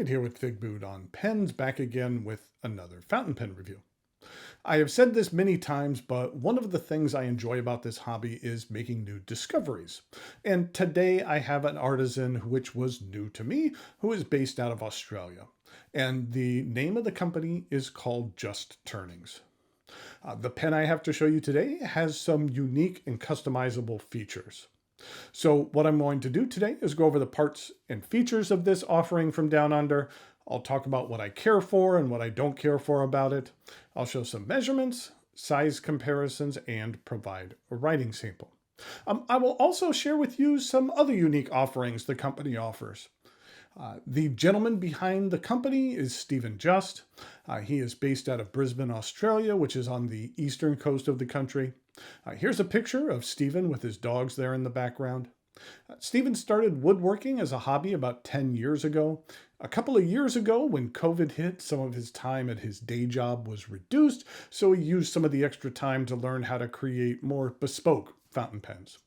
David here with Figboot on pens, back again with another fountain pen review. I have said this many times, but one of the things I enjoy about this hobby is making new discoveries. And today I have an Artisan which was new to me, who is based out of Australia. And the name of the company is called Just Turnings. The pen I have to show you today has some unique and customizable features. So what I'm going to do today is go over the parts and features of this offering from Down Under. I'll talk about what I care for and what I don't care for about it. I'll show some measurements, size comparisons, and provide a writing sample. I will also share with you some other unique offerings the company offers. The gentleman behind the company is Stephen Just. He is based out of Brisbane, Australia, which is on the eastern coast of the country. Here's a picture of Stephen with his dogs there in the background. Stephen started woodworking as a hobby about 10 years ago. A couple of years ago, when COVID hit, some of his time at his day job was reduced, so he used some of the extra time to learn how to create more bespoke fountain pens.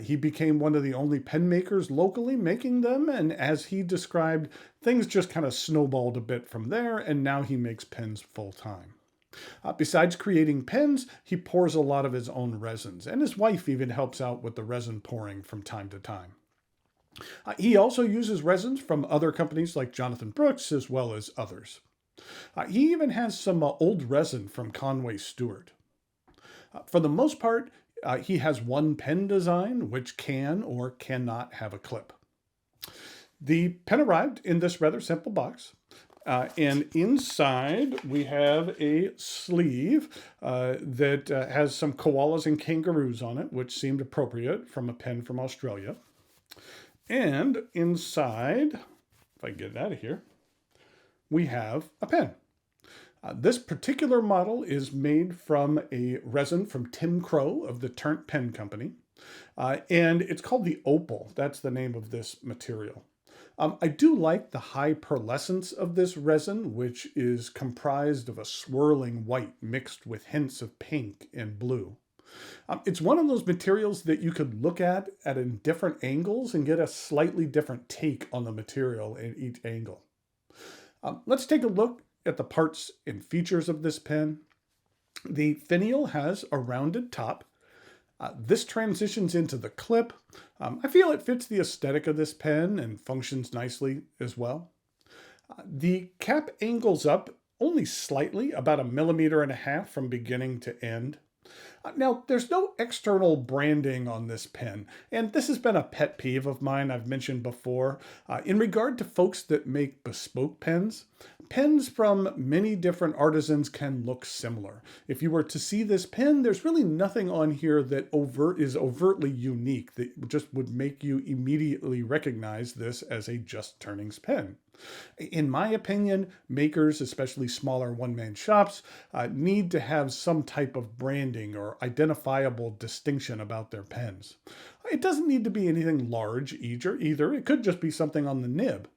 He became one of the only pen makers locally making them, and as he described, things just kind of snowballed a bit from there, and now he makes pens full time. Besides creating pens, he pours a lot of his own resins, and his wife even helps out with the resin pouring from time to time. He also uses resins from other companies like Jonathan Brooks, as well as others. He even has some old resin from Conway Stewart. For the most part, he has one pen design, which can or cannot have a clip. The pen arrived in this rather simple box. And inside we have a sleeve that has some koalas and kangaroos on it, which seemed appropriate from a pen from Australia. And inside, if I can get it out of here, we have a pen. This particular model is made from a resin from Tim Crow of the Turnt Pen Company. And it's called the Opal. That's the name of this material. I do like the high pearlescence of this resin, which is comprised of a swirling white mixed with hints of pink and blue. It's one of those materials that you could look at in different angles and get a slightly different take on the material in each angle. Let's take a look at the parts and features of this pen. The finial has a rounded top. This transitions into the clip. I feel it fits the aesthetic of this pen and functions nicely as well. The cap angles up only slightly, about 1.5 millimeters from beginning to end. Now, there's no external branding on this pen, and this has been a pet peeve of mine I've mentioned before. In regard to folks that make bespoke pens, pens from many different artisans can look similar. If you were to see this pen, there's really nothing on here that is overtly unique that just would make you immediately recognize this as a Just Turnings pen. In my opinion, makers, especially smaller one-man shops, need to have some type of branding or identifiable distinction about their pens. It doesn't need to be anything large either. It could just be something on the nib.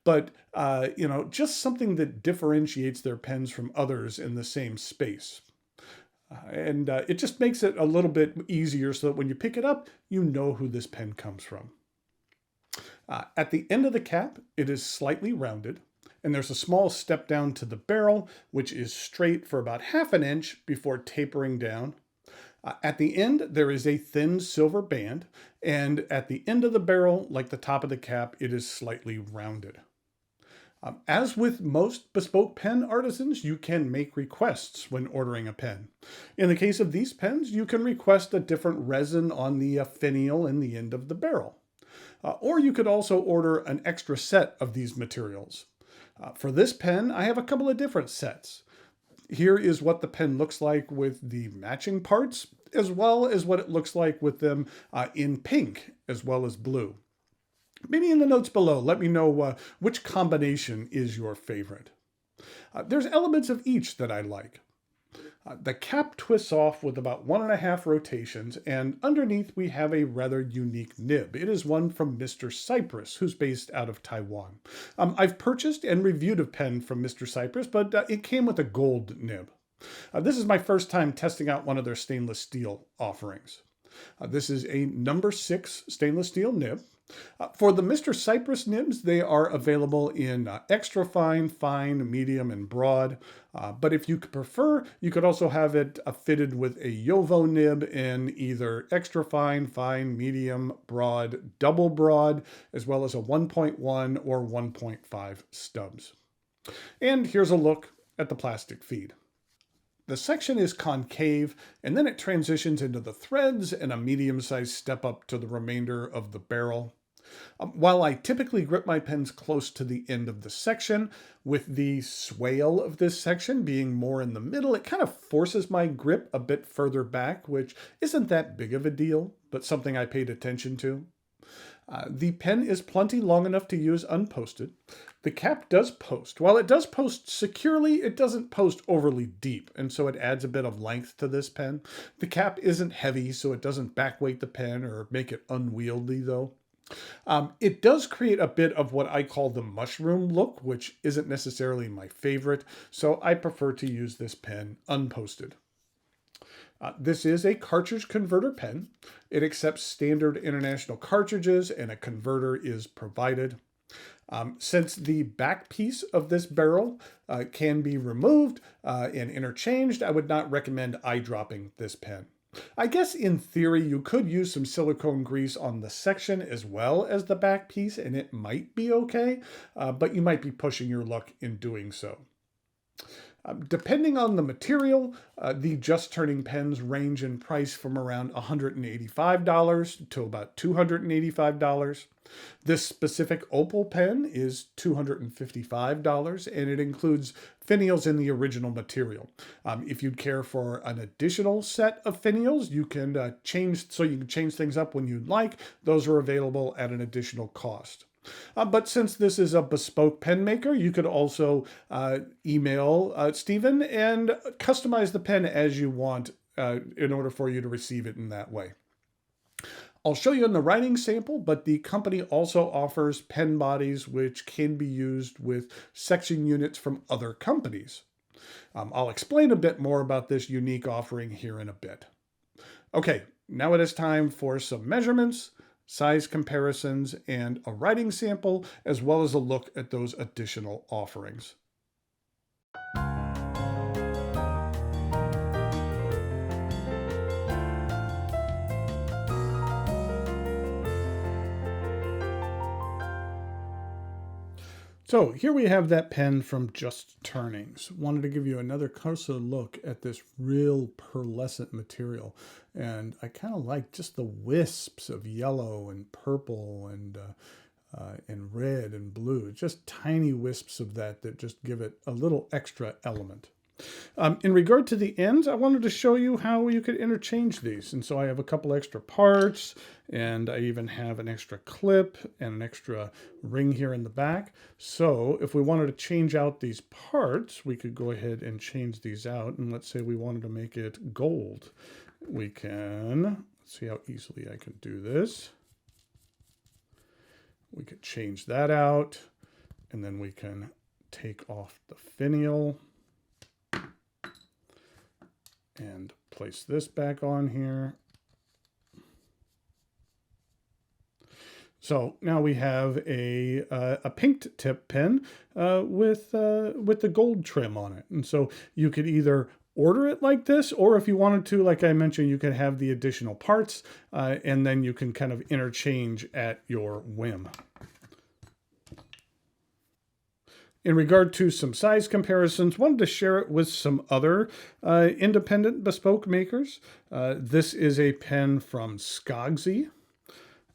But, just something that differentiates their pens from others in the same space. And it just makes it a little bit easier so that when you pick it up, you know who this pen comes from. At the end of the cap, it is slightly rounded, and there's a small step down to the barrel, which is straight for about 1/2 inch before tapering down. At the end, there is a thin silver band, and at the end of the barrel, like the top of the cap, it is slightly rounded. As with most bespoke pen artisans, you can make requests when ordering a pen. In the case of these pens, you can request a different resin on the finial and the end of the barrel. Or you could also order an extra set of these materials. For this pen, I have a couple of different sets. Here is what the pen looks like with the matching parts, as well as what it looks like with them in pink, as well as blue. Maybe in the notes below, let me know which combination is your favorite. There's elements of each that I like. The cap twists off with about 1.5 rotations, and underneath we have a rather unique nib. It is one from Mr. Cypress, who's based out of Taiwan. I've purchased and reviewed a pen from Mr. Cypress, but it came with a gold nib. This is my first time testing out one of their stainless steel offerings. This is a number 6 stainless steel nib. For the Mr. Cypress nibs, they are available in extra fine, fine, medium, and broad. But if you prefer, you could also have it fitted with a Yovo nib in either extra fine, fine, medium, broad, double broad, as well as a 1.1 or 1.5 stubs. And here's a look at the plastic feed. The section is concave, and then it transitions into the threads and a medium-sized step up to the remainder of the barrel. While I typically grip my pens close to the end of the section, with the swale of this section being more in the middle, it kind of forces my grip a bit further back, which isn't that big of a deal, but something I paid attention to. The pen is plenty long enough to use unposted. The cap does post. While it does post securely, it doesn't post overly deep, and so it adds a bit of length to this pen. The cap isn't heavy, so it doesn't backweight the pen or make it unwieldy, though. It does create a bit of what I call the mushroom look, which isn't necessarily my favorite, so I prefer to use this pen unposted. This is a cartridge converter pen. It accepts standard international cartridges, and a converter is provided. Since the back piece of this barrel can be removed and interchanged, I would not recommend eyedropping this pen. I guess in theory you could use some silicone grease on the section as well as the back piece, and it might be okay, but you might be pushing your luck in doing so. Depending on the material, the just turning pens range in price from around $185 to about $285. This specific opal pen is $255, and it includes finials in the original material. If you'd care for an additional set of finials, you can change things up when you'd like. Those are available at an additional cost. But since this is a bespoke pen maker, you could also email Stephen and customize the pen as you want in order for you to receive it in that way. I'll show you in the writing sample, but the company also offers pen bodies which can be used with section units from other companies. I'll explain a bit more about this unique offering here in a bit. Okay, now it is time for some measurements, size comparisons, and a writing sample, as well as a look at those additional offerings. So here we have that pen from Just Turnings. Wanted to give you another closer look at this real pearlescent material. And I kind of like just the wisps of yellow and purple and red and blue. Just tiny wisps of that just give it a little extra element. In regard to the ends, I wanted to show you how you could interchange these. And so I have a couple extra parts, and I even have an extra clip and an extra ring here in the back. So if we wanted to change out these parts, we could go ahead and change these out. And let's say we wanted to make it gold. We can, let's see how easily I can do this. We could change that out, and then we can take off the finial and place this back on here. So now we have a pink tip pen with the gold trim on it. And so you could either order it like this, or if you wanted to, like I mentioned, you could have the additional parts and then you can kind of interchange at your whim. In regard to some size comparisons, wanted to share it with some other independent bespoke makers. This is a pen from Skogsy.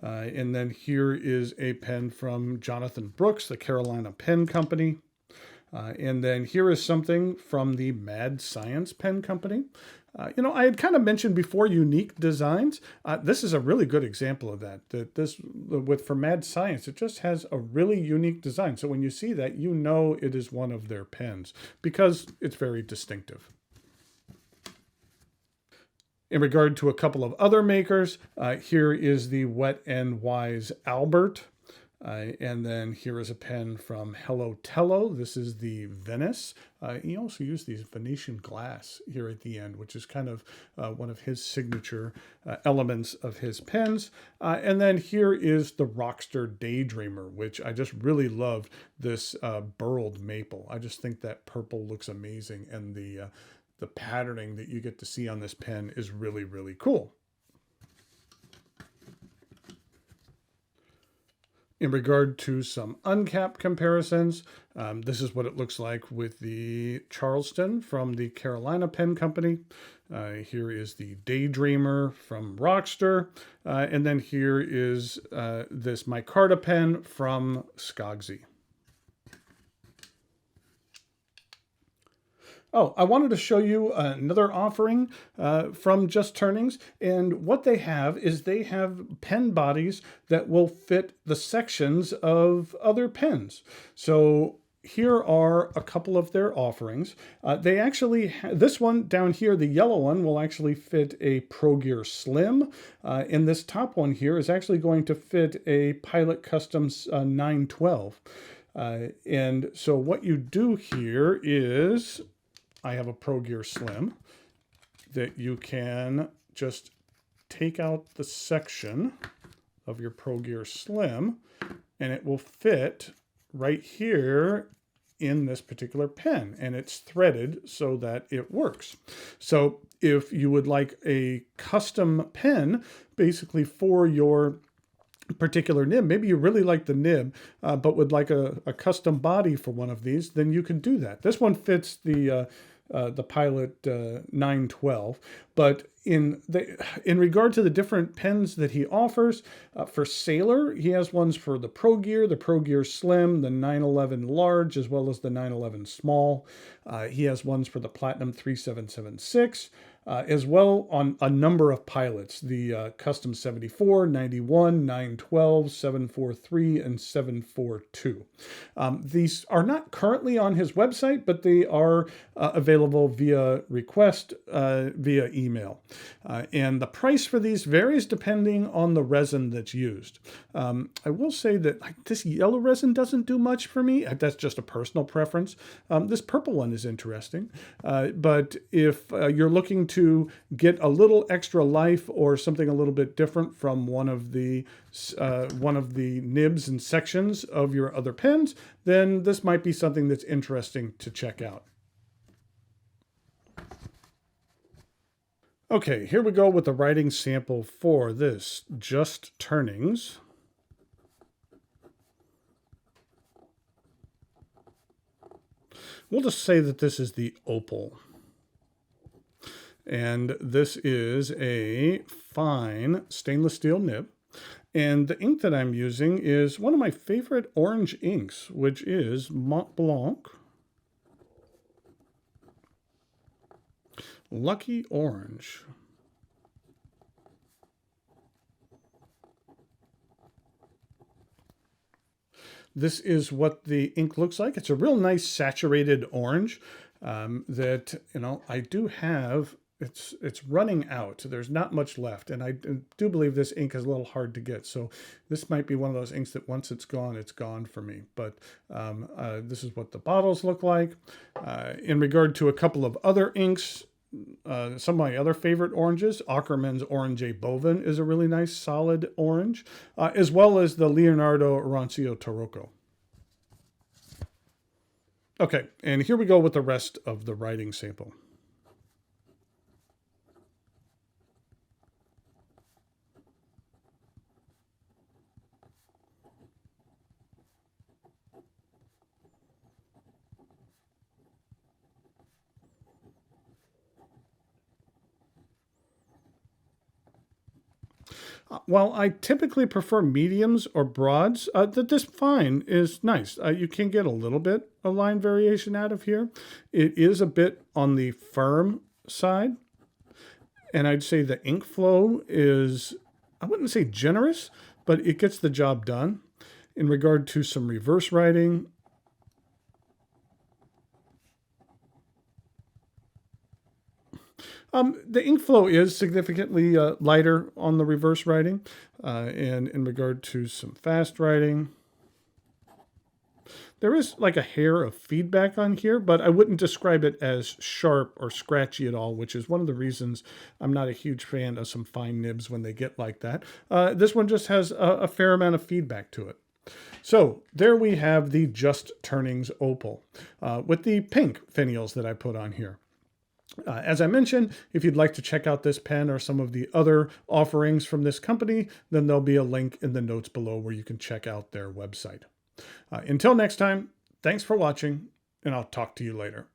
And then here is a pen from Jonathan Brooks, the Carolina Pen Company. And then here is something from the Mad Science Pen Company. I had kind of mentioned before unique designs. This is a really good example of that. For Mad Science, it just has a really unique design. So when you see that, you know it is one of their pens because it's very distinctive. In regard to a couple of other makers, here is the Wet n Wise Albert. And then here is a pen from Hello Tello. This is the Venice. He also used these Venetian glass here at the end, which is kind of one of his signature elements of his pens. And then here is the Rockster Daydreamer, which I just really loved this burled maple. I just think that purple looks amazing, and the patterning that you get to see on this pen is really, really cool. In regard to some uncapped comparisons, this is what it looks like with the Charleston from the Carolina Pen Company. Here is the Daydreamer from Rockster. And then here is this micarta pen from Skogsy. Oh, I wanted to show you another offering from Just Turnings. And what they have is they have pen bodies that will fit the sections of other pens. So here are a couple of their offerings. They actually, this one down here, the yellow one, will actually fit a Pro Gear Slim. And this top one here is actually going to fit a Pilot Customs 912. And so what you do here is, I have a Pro Gear Slim that you can just take out the section of your Pro Gear Slim, and it will fit right here in this particular pen, and it's threaded so that it works. So if you would like a custom pen basically for your particular nib, maybe you really like the nib but would like a custom body for one of these, then you can do that. This one fits the Pilot 912, but in regard to the different pens that he offers, for Sailor, he has ones for the Pro Gear Slim, the 911 Large, as well as the 911 Small. He has ones for the Platinum 3776, as well on a number of pilots, the Custom 74, 91, 912, 743, and 742. These are not currently on his website, but they are available via request, via email. And the price for these varies depending on the resin that's used. I will say that this yellow resin doesn't do much for me. That's just a personal preference. This purple one is interesting. But if you're looking to get a little extra life or something a little bit different from one of the nibs and sections of your other pens, then this might be something that's interesting to check out. Okay, here we go with the writing sample for this Just Turnings. We'll just say that this is the Opal. And this is a fine stainless steel nib. And the ink that I'm using is one of my favorite orange inks, which is Mont Blanc Lucky Orange. This is what the ink looks like. It's a real nice saturated orange that, I do have. It's running out. There's not much left, and I do believe this ink is a little hard to get. So this might be one of those inks that once it's gone for me. But this is what the bottles look like. In regard to a couple of other inks, some of my other favorite oranges, Ackerman's Orange Bovin is a really nice solid orange, as well as the Leonardo Arancio Tarocco. Okay, and here we go with the rest of the writing sample. While I typically prefer mediums or broads, this fine is nice. You can get a little bit of line variation out of here. It is a bit on the firm side. And I'd say the ink flow is, I wouldn't say generous, but it gets the job done. In regard to some reverse writing, the ink flow is significantly lighter on the reverse writing. And in regard to some fast writing, There is like a hair of feedback on here, but I wouldn't describe it as sharp or scratchy at all, which is one of the reasons I'm not a huge fan of some fine nibs when they get like that. This one just has a fair amount of feedback to it. So there we have the Just Turnings Opal with the pink finials that I put on here. As I mentioned, if you'd like to check out this pen or some of the other offerings from this company, then there'll be a link in the notes below where you can check out their website. Until next time, thanks for watching, and I'll talk to you later.